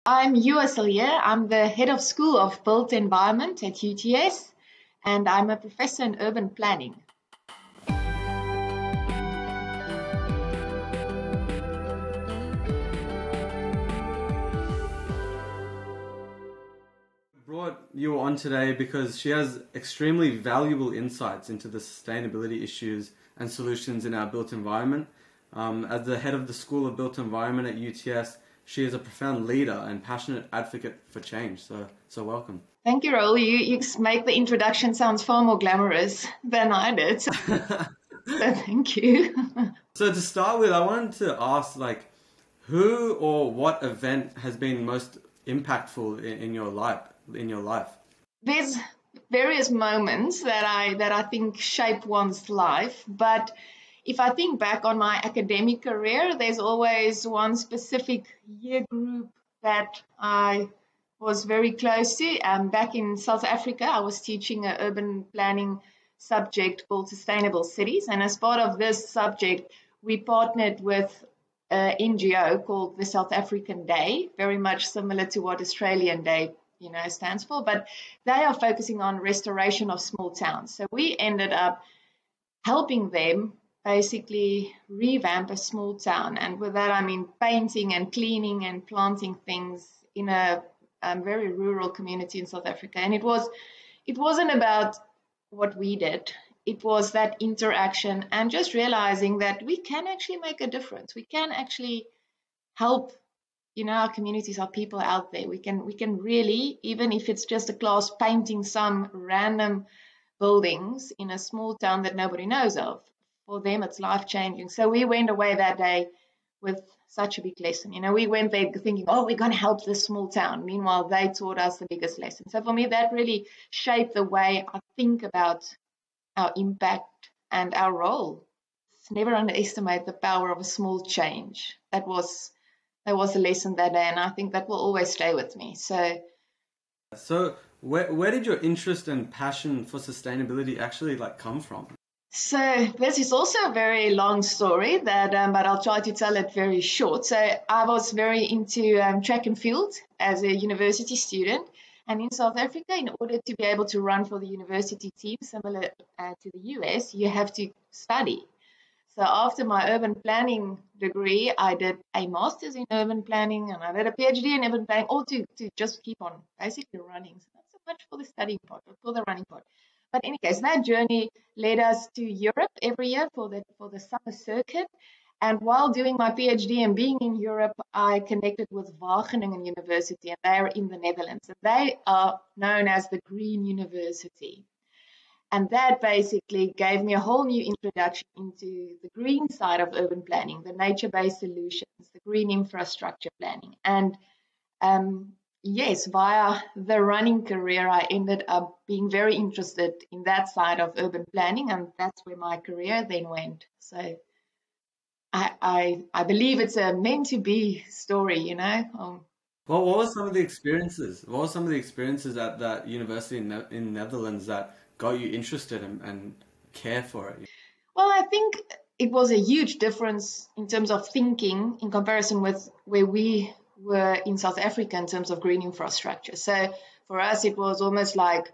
I'm Jua Cilliers. I'm the head of School of Built Environment at UTS, and I'm a professor in urban planning. Brought you on today because she has extremely valuable insights into the sustainability issues and solutions in our built environment. As the head of the School of Built Environment at UTS, she is a profound leader and passionate advocate for change. So welcome. Thank you, Raoul. You make the introduction sounds far more glamorous than I did. So thank you. So to start with, I wanted to ask, who or what event has been most impactful in your life? There's various moments that I think shape one's life, but if I think back on my academic career, there's always one specific year group that I was very close to. Back in South Africa, I was teaching an urban planning subject called Sustainable Cities, and as part of this subject, we partnered with an NGO called the South African Day, very much similar to what Australian Day stands for, but they are focusing on restoration of small towns. So we ended up helping them basically revamp a small town, and with that I mean painting and cleaning and planting things in a very rural community in South Africa. And it wasn't about what we did. It was that interaction and just realizing that we can actually make a difference. We can actually help our communities, our people out there. We can really, even if it's just a class painting some random buildings in a small town that nobody knows of, for them it's life-changing. So we went away that day with such a big lesson. We went there thinking, oh, we're going to help this small town. Meanwhile, they taught us the biggest lesson. So for me, that really shaped the way I think about our impact and our role. Never underestimate the power of a small change. That was a lesson that day, and I think that will always stay with me. So where did your interest and passion for sustainability actually come from? So this is also a very long story that, but I'll try to tell it very short. So I was very into track and field as a university student, and in South Africa, in order to be able to run for the university team, similar to the US, you have to study. So after my urban planning degree, I did a master's in urban planning and I did a PhD in urban planning, all to just keep on basically running. So not so much for the studying part, but for the running part. But in any case, that journey led us to Europe every year for the summer circuit. And while doing my PhD and being in Europe, I connected with Wageningen University, and they are in the Netherlands. And they are known as the Green University. And that basically gave me a whole new introduction into the green side of urban planning, the nature-based solutions, the green infrastructure planning. And yes, via the running career, I ended up being very interested in that side of urban planning, and that's where my career then went. So I believe it's a meant to be story, Well, what were some of the experiences? What were some of the experiences at that university in Netherlands that got you interested and care for it? Well, I think it was a huge difference in terms of thinking in comparison with where we were in South Africa in terms of green infrastructure. So for us, it was almost like,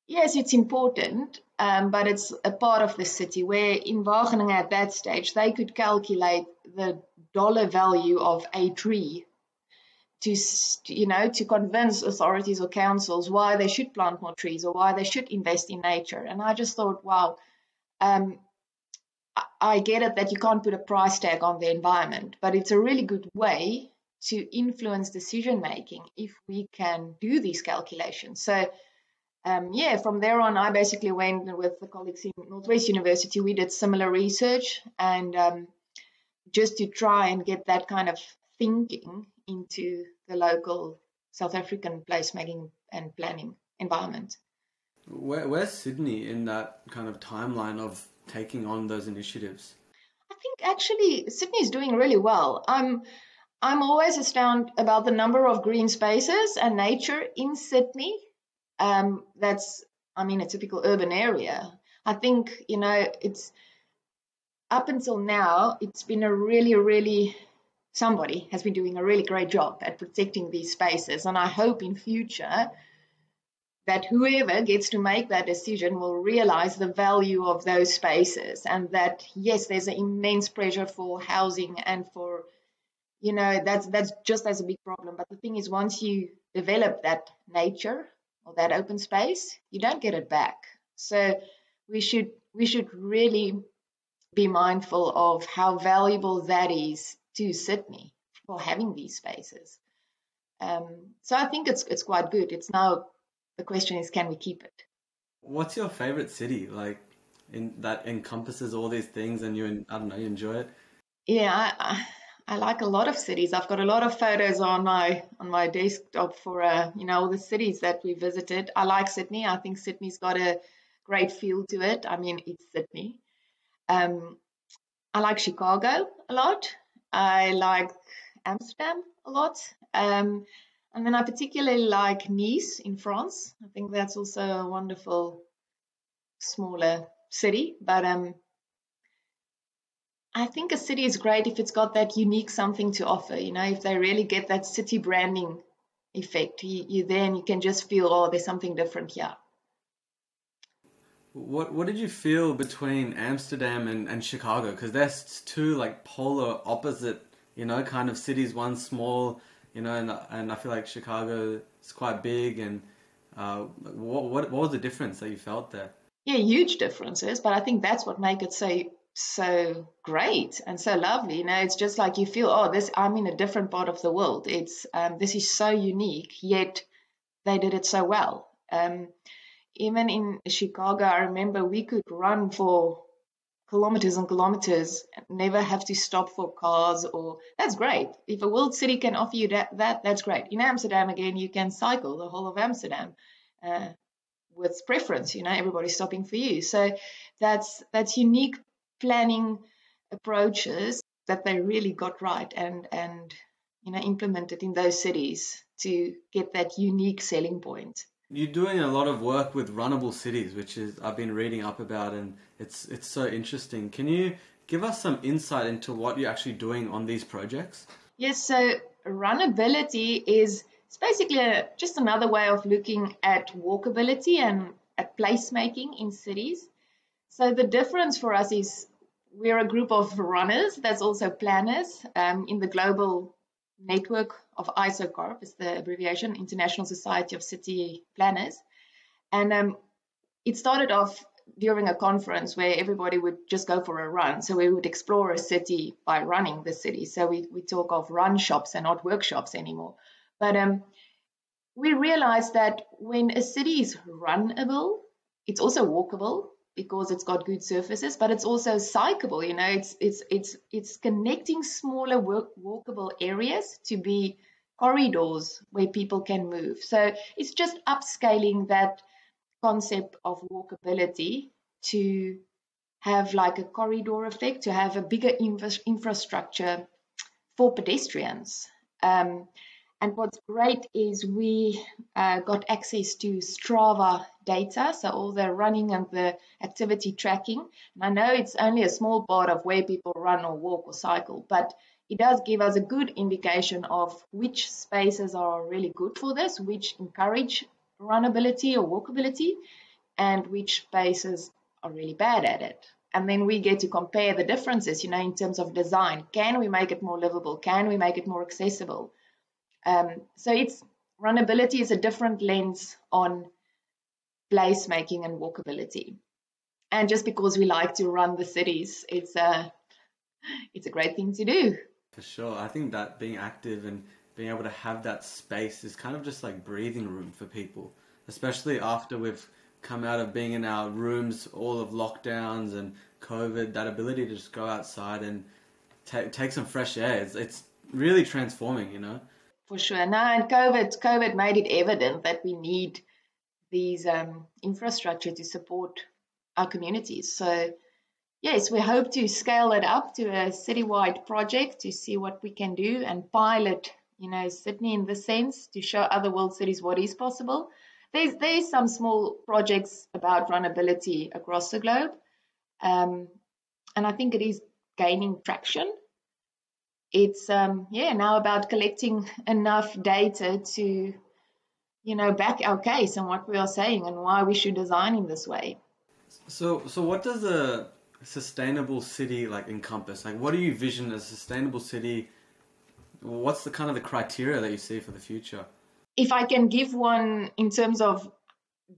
yes, it's important, but it's a part of the city, where in Wageningen at that stage, they could calculate the dollar value of a tree to convince authorities or councils why they should plant more trees or why they should invest in nature. And I just thought, wow, I get it that you can't put a price tag on the environment, but it's a really good way to influence decision making if we can do these calculations. So from there on, I basically went with the colleagues in Northwest University. We did similar research, and just to try and get that kind of thinking into the local South African placemaking and planning environment. Where's Sydney in that kind of timeline of taking on those initiatives? I think actually Sydney is doing really well. I'm always astounded about the number of green spaces and nature in Sydney. That's, a typical urban area. I think, it's up until now, it's been a really, really somebody has been doing a really great job at protecting these spaces. And I hope in future that whoever gets to make that decision will realize the value of those spaces, and that, yes, there's an immense pressure for housing and for, that's just as a big problem. But the thing is, once you develop that nature or that open space, you don't get it back. So we should really be mindful of how valuable that is to Sydney for having these spaces. So I think it's quite good. It's now, the question is, can we keep it? What's your favorite city, like, in that encompasses all these things, and I don't know, you enjoy it? Yeah, I like a lot of cities. I've got a lot of photos on my desktop for all the cities that we visited. I like Sydney. I think Sydney's got a great feel to it. I mean, it's Sydney. I like Chicago a lot. I like Amsterdam a lot. And then I particularly like Nice in France. I think that's also a wonderful, smaller city. But I think a city is great if it's got that unique something to offer. If they really get that city branding effect, then you can just feel, oh, there's something different here. What did you feel between Amsterdam and Chicago? Because there's two like polar opposite, kind of cities. One small, and I feel like Chicago is quite big. And what was the difference that you felt there? Yeah, huge differences, but I think that's what makes it so great and so lovely. It's just like you feel, oh, I'm in a different part of the world. It's this is so unique, yet they did it so well. Even in Chicago, I remember we could run for kilometers and kilometers, never have to stop for cars, or that's great. If a world city can offer you that's great. In Amsterdam, again, you can cycle the whole of Amsterdam with preference. Everybody's stopping for you. So that's unique planning approaches that they really got right and implemented in those cities to get that unique selling point. You're doing a lot of work with runnable cities, which is I've been reading up about, and it's so interesting. Can you give us some insight into what you're actually doing on these projects? Yes, so runnability is basically just another way of looking at walkability and at placemaking in cities. So the difference for us is we're a group of runners that's also planners in the global network of ISOCORP, is the abbreviation, International Society of City Planners. And it started off during a conference where everybody would just go for a run. So we would explore a city by running the city. So we talk of run shops and not workshops anymore. But we realized that when a city is runnable, it's also walkable, because it's got good surfaces, but it's also cyclable. It's connecting smaller walkable areas to be corridors where people can move. So it's just upscaling that concept of walkability to have like a corridor effect, to have a bigger infrastructure for pedestrians. And what's great is we got access to Strava data, so all the running and the activity tracking. And I know it's only a small part of where people run or walk or cycle, but it does give us a good indication of which spaces are really good for this, which encourage runnability or walkability, and which spaces are really bad at it. And then we get to compare the differences, in terms of design. Can we make it more livable? Can we make it more accessible? So runnability is a different lens on placemaking and walkability. And just because we like to run the cities, it's a great thing to do. For sure. I think that being active and being able to have that space is kind of just like breathing room for people, especially after we've come out of being in our rooms, all of lockdowns and COVID. That ability to just go outside and take some fresh air, it's really transforming. For sure. Now, and COVID made it evident that we need these infrastructure to support our communities. So, yes, we hope to scale it up to a citywide project to see what we can do and pilot, Sydney in the sense to show other world cities what is possible. There's some small projects about runnability across the globe, and I think it is gaining traction. it's now about collecting enough data to back our case and what we are saying and why we should design in this way. So what does a sustainable city like encompass? Like, what do you vision as a sustainable city? What's the kind of the criteria that you see for the future? If I can give one in terms of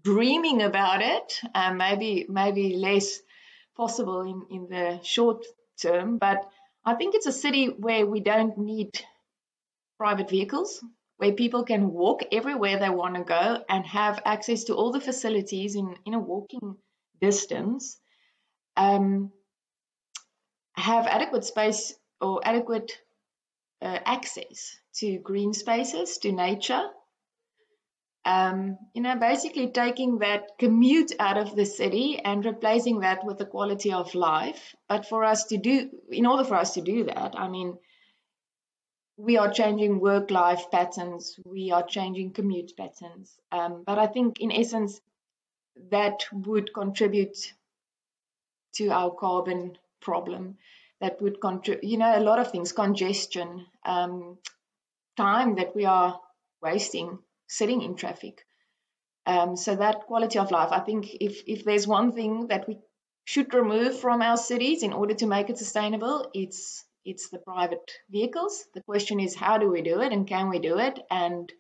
dreaming about it, maybe less possible in the short term, but I think it's a city where we don't need private vehicles, where people can walk everywhere they want to go and have access to all the facilities in a walking distance, have adequate space or adequate access to green spaces, to nature. Basically taking that commute out of the city and replacing that with the quality of life. But in order for us to do that, I mean, we are changing work-life patterns, we are changing commute patterns. But I think in essence, that would contribute to our carbon problem. That would contribute, a lot of things, congestion, time that we are wasting sitting in traffic. So that quality of life, I think if there's one thing that we should remove from our cities in order to make it sustainable, it's the private vehicles. The question is, how do we do it and can we do it? And,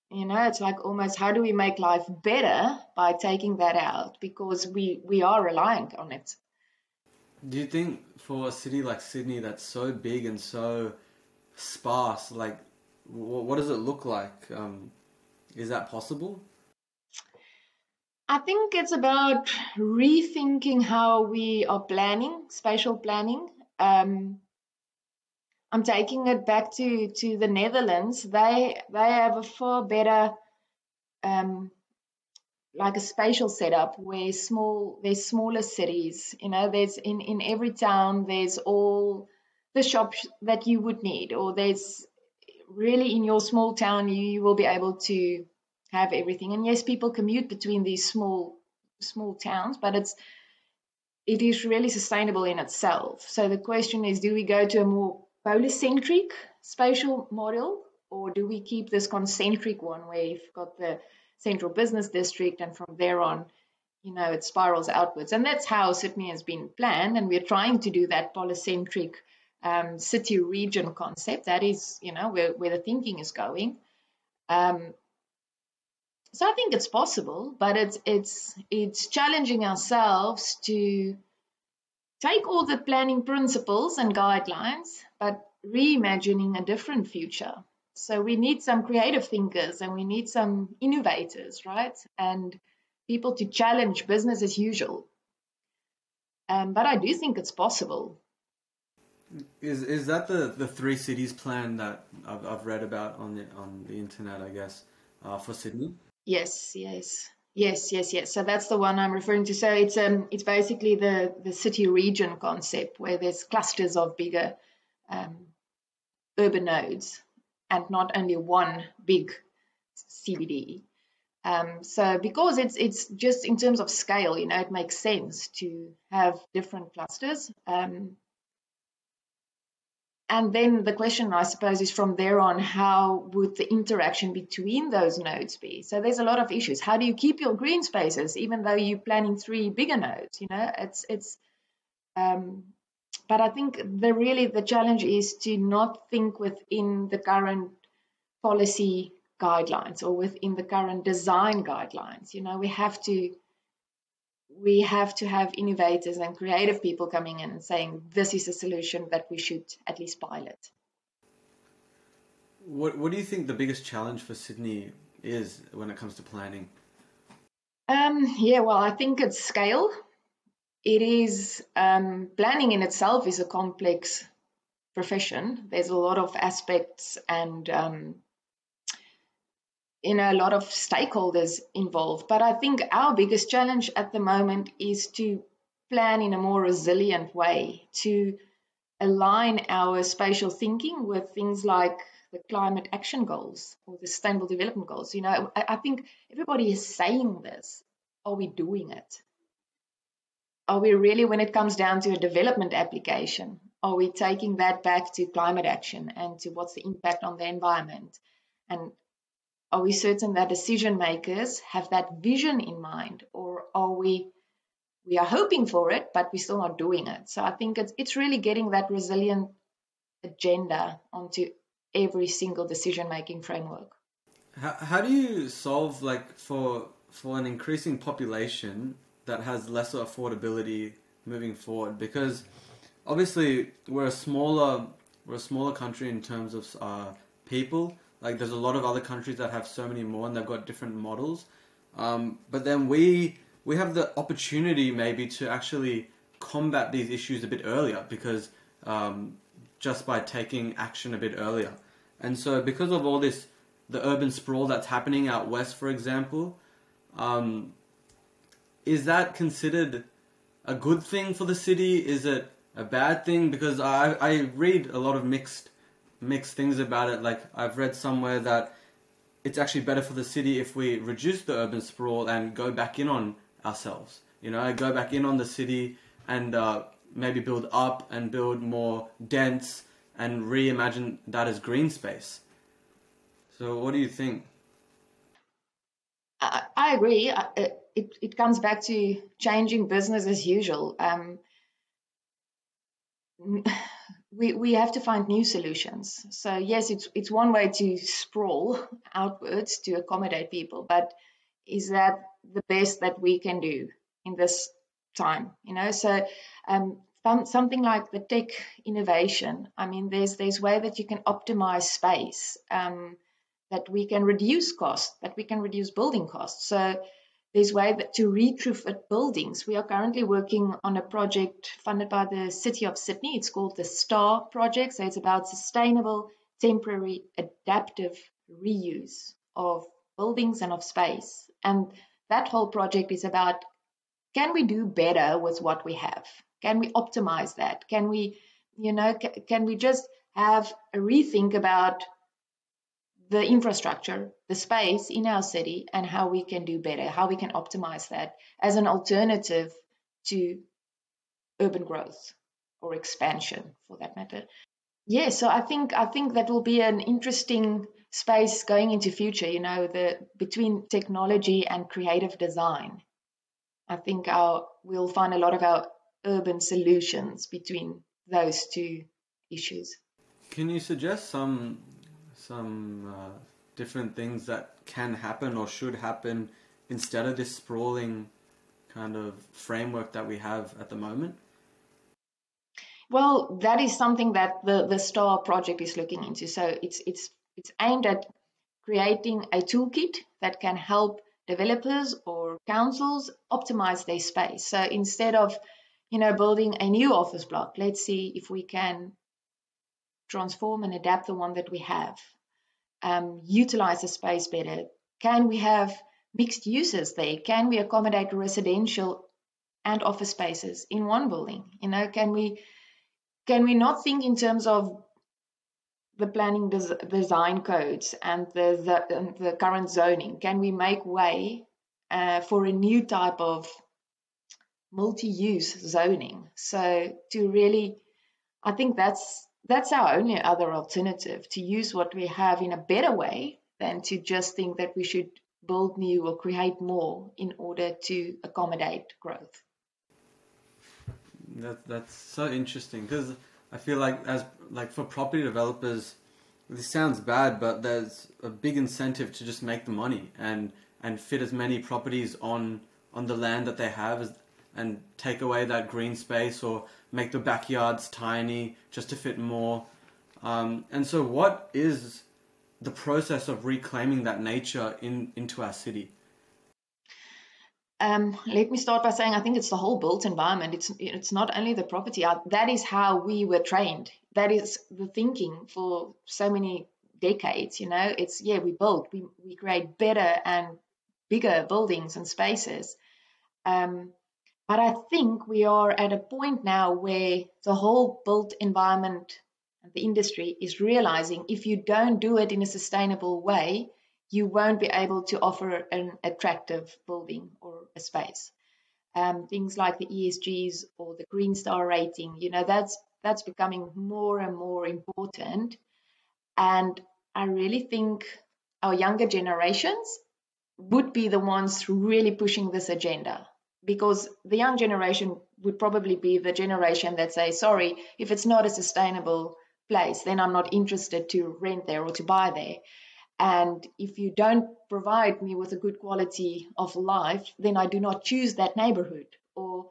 it's like almost how do we make life better by taking that out, because we are reliant on it. Do you think for a city like Sydney that's so big and so sparse, like what does it look like? Is that possible? I think it's about rethinking how we are planning, spatial planning. I'm taking it back to the Netherlands. They have a far better like a spatial setup where there's smaller cities. There's in every town there's all the shops that you would need, or there's really in your small town you will be able to have everything. And yes, people commute between these small towns, but it is really sustainable in itself. So the question is, do we go to a more polycentric spatial model, or do we keep this concentric one where you've got the central business district and from there on, it spirals outwards? And that's how Sydney has been planned, and we're trying to do that polycentric city region concept. That is, where the thinking is going. So I think it's possible, but it's challenging ourselves to take all the planning principles and guidelines, but reimagining a different future. So we need some creative thinkers and we need some innovators, right? And people to challenge business as usual. But I do think it's possible. Is that the three cities plan that I've read about on the internet, I guess, for Sydney? Yes. So that's the one I'm referring to. So it's basically the city region concept where there's clusters of bigger urban nodes and not only one big CBD. So because it's just in terms of scale, it makes sense to have different clusters. And then the question, I suppose, is from there on, how would the interaction between those nodes be? So there's a lot of issues. How do you keep your green spaces, even though you're planning 3 bigger nodes? But I think the challenge is to not think within the current policy guidelines or within the current design guidelines. We have to have innovators and creative people coming in and saying, this is a solution that we should at least pilot. What do you think the biggest challenge for Sydney is when it comes to planning? Well, I think it's scale. It is, planning in itself is a complex profession. There's a lot of aspects and a lot of stakeholders involved. But I think our biggest challenge at the moment is to plan in a more resilient way, to align our spatial thinking with things like the climate action goals or the sustainable development goals. I think everybody is saying this. Are we doing it? Are we really, when it comes down to a development application, are we taking that back to climate action and to what's the impact on the environment? And are we certain that decision makers have that vision in mind, or are we are hoping for it, but we're still not doing it? So I think it's really getting that resilient agenda onto every single decision-making framework. How do you solve, like, for an increasing population that has lesser affordability moving forward? Because obviously we're a smaller country in terms of people. Like, there's a lot of other countries that have so many more, and they've got different models. But then we have the opportunity maybe to actually combat these issues a bit earlier, because just by taking action a bit earlier. And so because of all this, the urban sprawl that's happening out west, for example, is that considered a good thing for the city? Is it a bad thing? Because I read a lot of mixed things about it. Like, I've read somewhere that it's actually better for the city if we reduce the urban sprawl and go back in on ourselves. You know, go back in on the city and maybe build up and build more dense and reimagine that as green space. So what do you think? I agree. It comes back to changing business as usual. We have to find new solutions. So yes, it's one way to sprawl outwards to accommodate people, but is that the best that we can do in this time? You know, so something like the tech innovation. I mean, there's way that you can optimize space, that we can reduce cost, that we can reduce building costs. So there's way that to retrofit buildings. We are currently working on a project funded by the City of Sydney. It's called the STAR project. So it's about sustainable, temporary, adaptive reuse of buildings and of space. And that whole project is about, can we do better with what we have? Can we optimize that? Can we, can we just have a rethink about the infrastructure, the space in our city, and how we can do better, how we can optimize that as an alternative to urban growth or expansion, for that matter. Yeah, so I think that will be an interesting space going into future. Between technology and creative design. I think we'll find a lot of our urban solutions between those two issues. Can you suggest some different things that can happen or should happen instead of this sprawling kind of framework that we have at the moment? Well, that is something that the STAR project is looking into. So it's aimed at creating a toolkit that can help developers or councils optimize their space. So instead of building a new office block, let's see if we can transform and adapt the one that we have. Utilize the space better. Can we have mixed uses there? Can we accommodate residential and office spaces in one building? Can we not think in terms of the planning design codes and the current zoning? Can we make way for a new type of multi-use zoning? So to really, I think that's our only other alternative, to use what we have in a better way than to just think that we should build new or create more in order to accommodate growth. That's so interesting, because I feel like for property developers, this sounds bad, but there's a big incentive to just make the money and fit as many properties on the land that they have and take away that green space or make the backyards tiny just to fit more. And so what is the process of reclaiming that nature into our city? Let me start by saying I think it's the whole built environment. It's not only the property. That is how we were trained. That is the thinking for so many decades. It's we build, we create better and bigger buildings and spaces. But I think we are at a point now where the whole built environment and the industry is realizing if you don't do it in a sustainable way, you won't be able to offer an attractive building or a space. Things like the ESGs or the Green Star rating, that's that's becoming more and more important. And I really think our younger generations would be the ones really pushing this agenda, because the young generation would probably be the generation that say, sorry, if it's not a sustainable place, then I'm not interested to rent there or to buy there. And if you don't provide me with a good quality of life, then I do not choose that neighborhood. Or,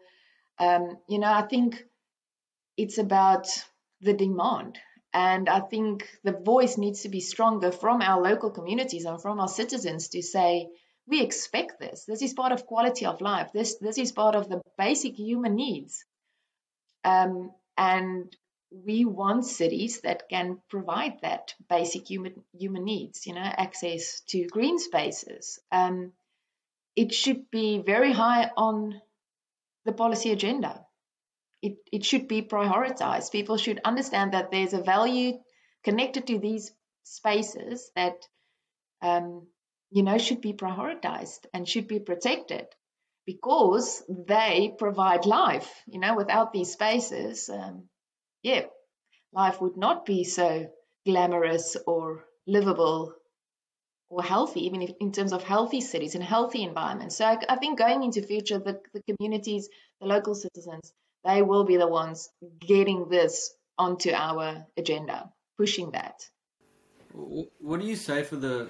I think it's about the demand. And I think the voice needs to be stronger from our local communities and from our citizens to say, we expect this. This is part of quality of life. This is part of the basic human needs. And we want cities that can provide that basic human needs, access to green spaces. It should be very high on the policy agenda. It should be prioritized. People should understand that there's a value connected to these spaces that, should be prioritized and should be protected, because they provide life. Without these spaces, life would not be so glamorous or livable or healthy, even if, in terms of healthy cities and healthy environments. So I think going into future, the communities, the local citizens, they will be the ones getting this onto our agenda, pushing that. What do you say for the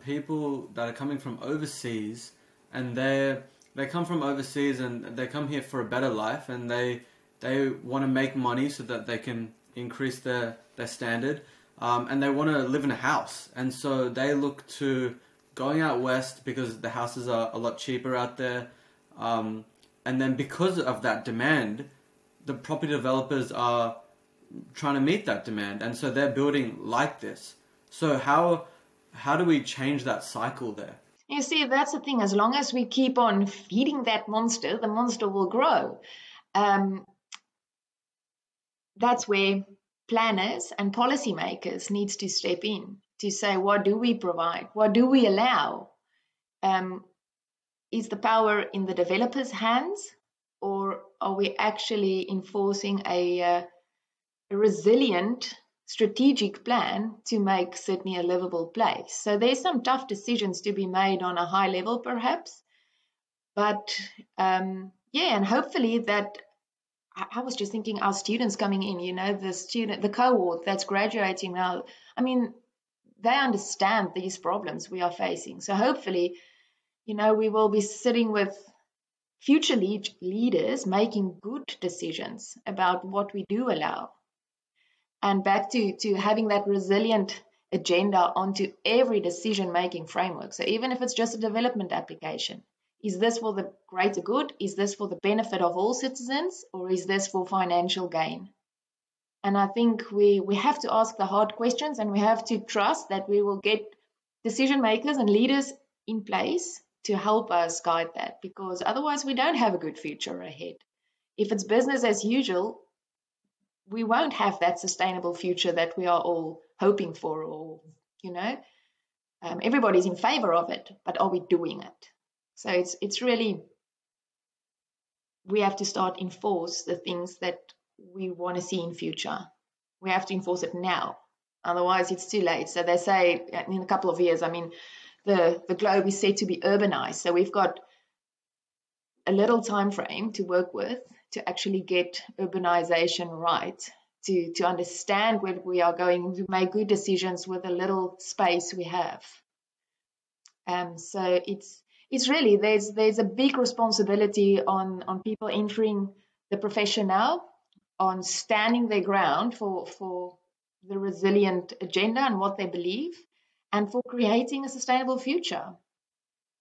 people that are coming from overseas, and they come from overseas and they come here for a better life, and they want to make money so that they can increase their standard, and they want to live in a house, and so they look to going out west because the houses are a lot cheaper out there, and then because of that demand, the property developers are trying to meet that demand, and so they're building like this. So how do we change that cycle there? You see, that's the thing. As long as we keep on feeding that monster, the monster will grow. That's where planners and policymakers needs to step in to say, what do we provide? What do we allow? Is the power in the developer's hands, or are we actually enforcing a resilient strategic plan to make Sydney a livable place? So there's some tough decisions to be made on a high level, perhaps. But and hopefully that, I was just thinking, our students coming in, the cohort that's graduating now, I mean, they understand these problems we are facing. So hopefully, we will be sitting with future leaders making good decisions about what we do allow. And back to having that resilient agenda onto every decision-making framework. So even if it's just a development application, is this for the greater good? Is this for the benefit of all citizens? Or is this for financial gain? And I think we have to ask the hard questions, and we have to trust that we will get decision makers and leaders in place to help us guide that, because otherwise we don't have a good future ahead. If it's business as usual, we won't have that sustainable future that we are all hoping for, or, everybody's in favor of it, but are we doing it? So it's really, we have to start enforce the things that we want to see in future. We have to enforce it now. Otherwise, it's too late. So they say in a couple of years, I mean, the globe is said to be urbanized. So we've got a little time frame to work with to actually get urbanization right, to understand where we are going, to make good decisions with the little space we have. So it's really, there's a big responsibility on people entering the profession now, on standing their ground for the resilient agenda and what they believe, and for creating a sustainable future.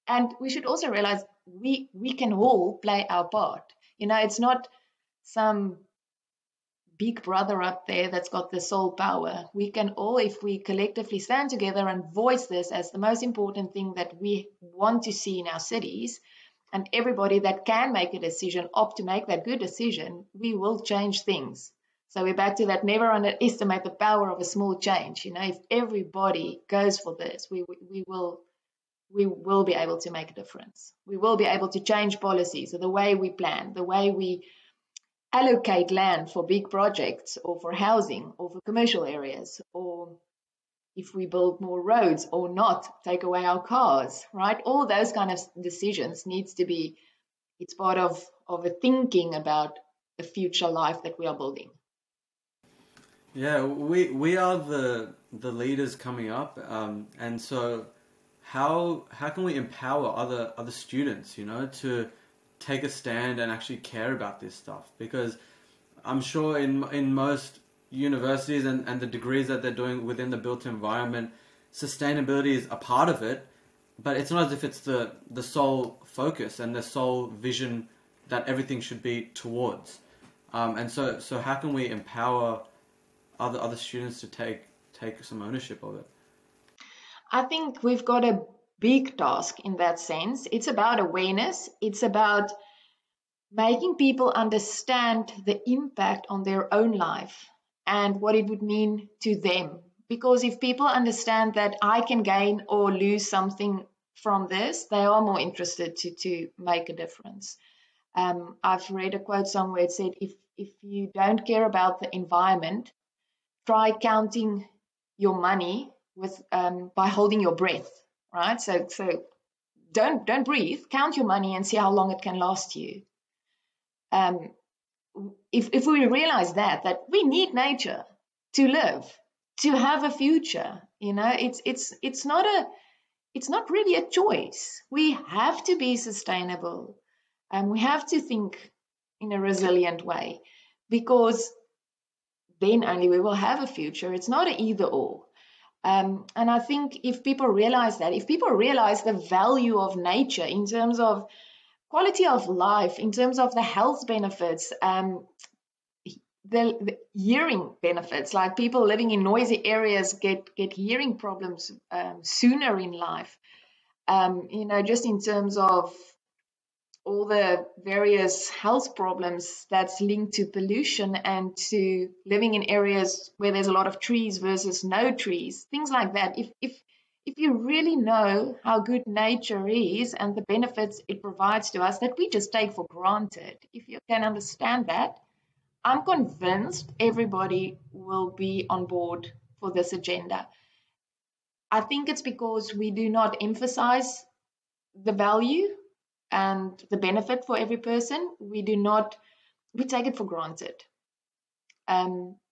And we should also realize we can all play our part. It's not some big brother up there that's got the sole power. We can all, if we collectively stand together and voice this as the most important thing that we want to see in our cities, and everybody that can make a decision opt to make that good decision, we will change things. So we're back to that, never underestimate the power of a small change. If everybody goes for this, we will be able to make a difference. We will be able to change policies, or the way we plan, the way we allocate land for big projects or for housing or for commercial areas, or if we build more roads or not, take away our cars, right? All those kind of decisions needs to be, it's part of a thinking about the future life that we are building. Yeah, we are the leaders coming up, and so how can we empower other students, you know, to take a stand and actually care about this stuff? Because I'm sure in most universities and the degrees that they're doing within the built environment, sustainability is a part of it, but it's not as if it's the sole focus and the sole vision that everything should be towards. And so how can we empower other students to take some ownership of it? I think we've got a big task in that sense. It's about awareness. It's about making people understand the impact on their own life and what it would mean to them. Because if people understand that I can gain or lose something from this, they are more interested to make a difference. I've read a quote somewhere. It said, if you don't care about the environment, try counting your money with by holding your breath, right? So don't breathe. Count your money and see how long it can last you. If we realize that we need nature to live, to have a future, you know, it's not really a choice. We have to be sustainable, and we have to think in a resilient way, because then only we will have a future. It's not an either or. And I think if people realize that, if people realize the value of nature in terms of quality of life, in terms of the health benefits, the hearing benefits, like people living in noisy areas get hearing problems sooner in life, you know, just in terms of all the various health problems that's linked to pollution and to living in areas where there's a lot of trees versus no trees, things like that. If you really know how good nature is and the benefits it provides to us that we just take for granted, if you can understand that, I'm convinced everybody will be on board for this agenda. I think it's because we do not emphasize the value and the benefit for every person. We take it for granted.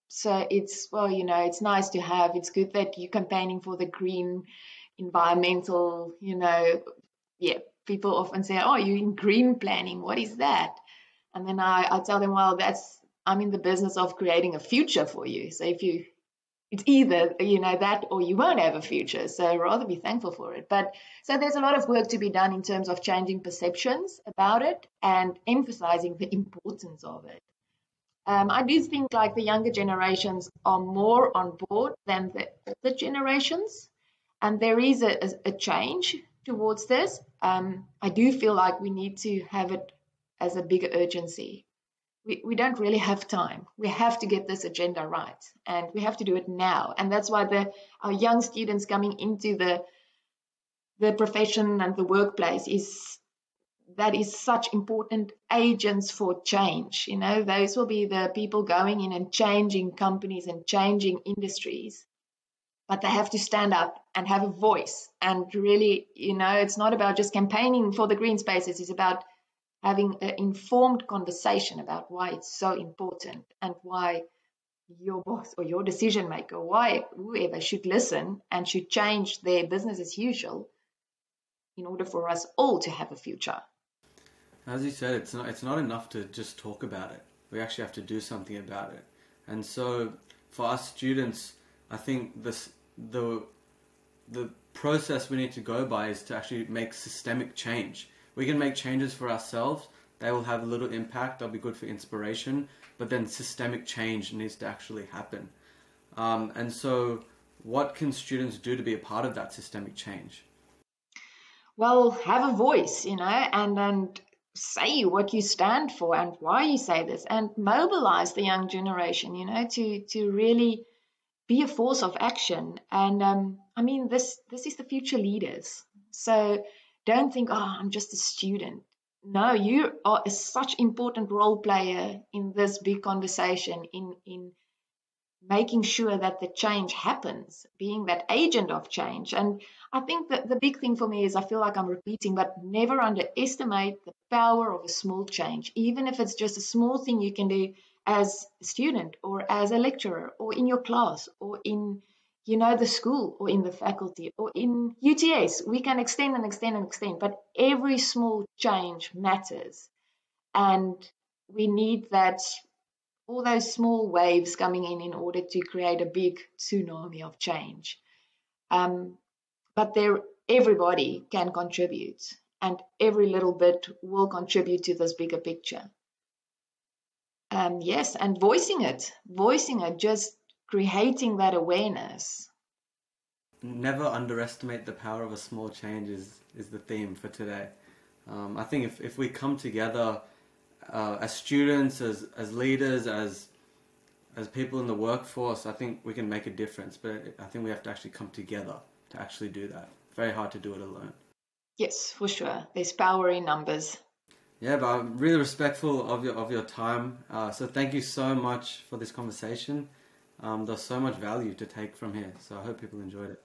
So it's, well, you know, it's nice to have, it's good that you're campaigning for the green environmental, you know, yeah, people often say, oh, you're in green planning, what is that? And then I tell them, well, I'm in the business of creating a future for you. So it's either, you know, that or you won't have a future. So rather be thankful for it. But so there's a lot of work to be done in terms of changing perceptions about it and emphasizing the importance of it. I do think like the younger generations are more on board than the older generations, and there is a change towards this. I do feel like we need to have it as a bigger urgency. We don't really have time. We have to get this agenda right, and we have to do it now. And that's why our young students coming into the profession and the workplace is such important agents for change. You know, those will be the people going in and changing companies and changing industries. But they have to stand up and have a voice. And really, you know, it's not about just campaigning for the green spaces. It's about having an informed conversation about why it's so important and why your boss or your decision maker, why whoever should listen and should change their business as usual in order for us all to have a future. As you said, it's not enough to just talk about it. We actually have to do something about it. And so for us students, I think the process we need to go by is to actually make systemic change. We can make changes for ourselves. They will have a little impact. They'll be good for inspiration. But then systemic change needs to actually happen. And so what can students do to be a part of that systemic change? Well, have a voice, you know, and say what you stand for and why you say this, and mobilize the young generation, you know, to really be a force of action. And I mean, this is the future leaders. So don't think, oh, I'm just a student. no, you are a such important role player in this big conversation, in making sure that the change happens, being that agent of change. And I think that the big thing for me is, I feel like I'm repeating, but never underestimate the power of a small change, even if it's just a small thing you can do as a student or as a lecturer or in your class or in, the school or in the faculty or in UTS. We can extend and extend and extend, but every small change matters. And we need that, all those small waves coming in order to create a big tsunami of change. Um, but everybody can contribute, and every little bit will contribute to this bigger picture. Yes, and voicing it, just creating that awareness. Never underestimate the power of a small change is the theme for today. I think if we come together as students, as leaders, as people in the workforce, I think we can make a difference. But I think we have to actually come together to actually do that. Very hard to do it alone. Yes, for sure. There's power in numbers. Yeah, but I'm really respectful of your time. So thank you so much for this conversation. There's so much value to take from here. So I hope people enjoyed it.